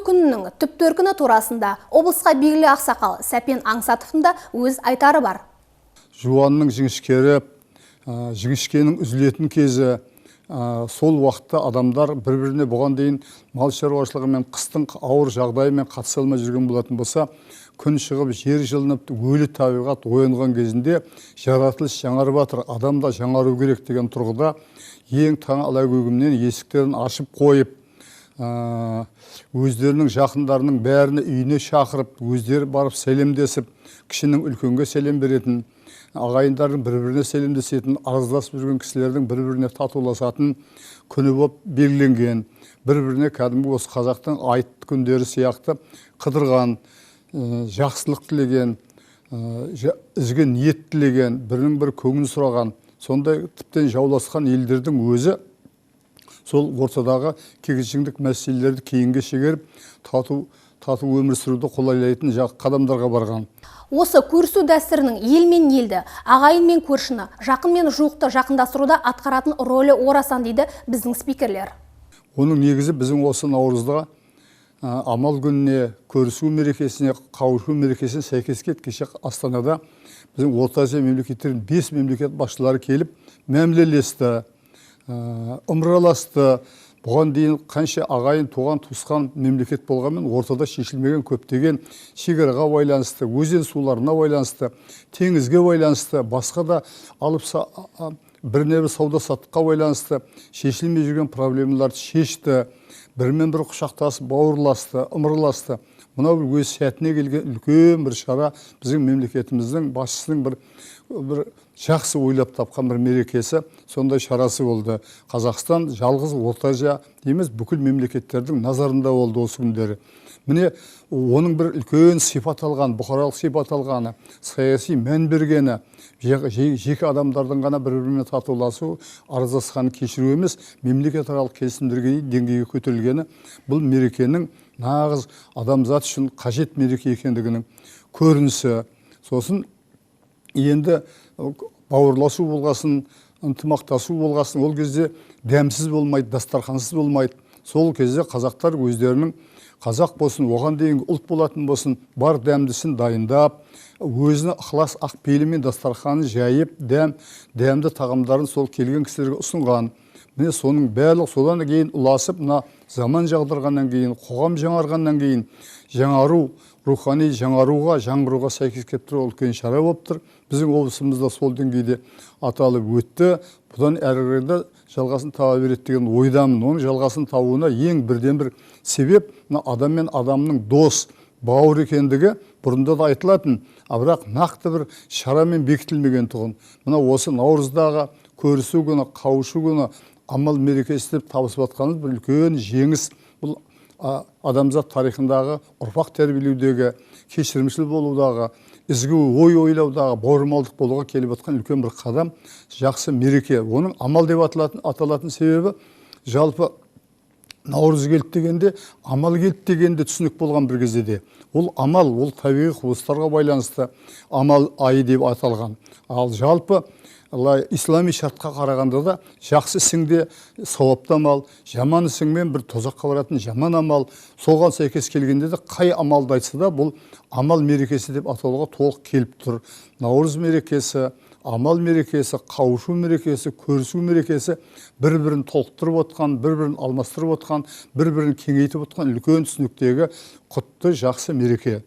күнінің түп төркіні турасында облысқа белгілі ақсақал Сәпен Аңсатовтың да өз айтары бар. Жуанның жіңішкері, жіңішкенің үзілетін кезі, сол уақытта адамдар бір-біріне бұған дейін мал шаруашылығымен қыстың ауыр жағдайымен қатыса алмай жүрген болатын болса, күн шығып, жер жылынып, өлі табиғат оянған кезінде жаратылыс жаңарып жатыр, адам да жаңару керек деген тұрғыда ең таң алакөгімнен есіктерін ашып қойып, өздерінің жақындарының бәріне үйіне шақырып, өздері барып сәлемдесіп, кішінің үлкенге сәлем беретін, ағайындардың бір-біріне сәлемдесетін, арыздасып жүрген кісілердің бір-біріне татуласатын күні болып белгіленген, бір-біріне кәдімгі осы қазақтың айт күндері сияқты қыдырған, жақсылық тілеген, ізгі ниет тілеген, бірінің бір көңілін сұраған, сондай тіптен жауласқан елдердің өзі сол ортадағы кикілжіңдік мәселелерді кейінге шегеріп, тату өмір сүруді қолайлайтын қадамдарға барған. Осы көрісу дәстүрінің ел мен елді, ағайын мен көршіні, жақын мен жуықты жақындастыруда атқаратын рөлі орасан дейді біздің спикерлер. Оның негізі біздің осы наурызда амал күніне, көрісу мерекесіне, қауышу мерекесіне сәйкес кеше Астанада біздің Орта Азия мемлекеттерінің 5 мемлекет басшылары келіп, мәмілелесті, ымыраласты. Бұған дейін қанша ағайын туған туысқан мемлекет болғанмен ортада шешілмеген көптеген шекараға байланысты, өзен суларына байланысты, теңізге байланысты, басқа да біріне бір сауда-саттыққа байланысты шешілмей жүрген проблемаларды шешті, бірімен бір құшақтасып, бауырласты, ымыраласты. Мынау өз сәтіне келген үлкен бір шара біздің мемлекетіміздің басшысының бір жақсы ойлап тапқан бір мерекесі, сондай шарасы болды. Қазақстан жалғыз Орта Азия емес, бүкіл мемлекеттердің назарында болды осы күндері. Міне, оның бір үлкен сипат алған, бұқаралық сипат алғаны, саяси мән бергені, жеке адамдардың ғана бір-біріне татуласу, арыздасқаны кешіру емес, мемлекетаралық келісімдерге деңгейге көтерілгені, бұл мерекенің нағыз адамзат үшін қажет мереке екендігінің көрінісі. Сосын енді бауырласу болғасын, ынтымақтасу болғасын, ол кезде дәмсіз болмайды, дастархансыз болмайды. Сол кезде қазақтар өздерінің қазақ болсын, оған дейін ұлт болатын болсын, бар дәмдісін дайындап, өзіне ықылас ақпейілімен дастарханын жайып, дәмді тағамдарын сол келген кісілерге ұсынған. Міне соның барлығы содан кейін ұласып, заман жағдырғаннан кейін, қоғам жаңарғаннан кейін, жаңару, рухани жаңғыруға сәйкес келіп тұр үлкен шара болып тұр. Біздің облысымызда сол деңгейде аталып өтті. Бұдан әрі қарай жалғасын таба береді деген ойдамын. Оның жалғасын табуына ең бірден бір себеп адам мен адамның дос, бауыр екендігі бұрында да айтылатын, бірақ нақты бір шарамен бекітілмеген тұғын. Мына осы наурыздағы көрісу күні, қауышу күні, амал мерекесі деп табысып жатқанымыз бір үлкен жеңіс. Бұл адамзат тарихындағы ұрпақ тәрбиелеудегі, кешірімшіл болудағы, ізгі ой ойлаудағы, бауырмалдық болуға келіп жатқан үлкен бір қадам, жақсы мереке. Оның амал деп аталатын себебі, жалпы наурыз келді дегенде, амал келді дегенде түсінік болған бір кезде. Ол амал, ол табиғи құбылыстарға байланысты амал айы деп аталған. Ал жалпы ислами шартқа қарағанда да жақсы ісіңде сауапты амал, жаман ісіңмен бір тозаққа баратын жаман амал, соған сәйкес келгенде де қай амалды айтса да бұл амал мерекесі деп аталуға толық келіп тұр. Наурыз мерекесі, амал мерекесі, қауышу мерекесі, көрісу мерекесі бір-бірін толықтырып отқан, бір-бірін алмастырып отқан, бір-бірін кеңейтіп отқан үлкен түсініктегі құтты жақсы мереке.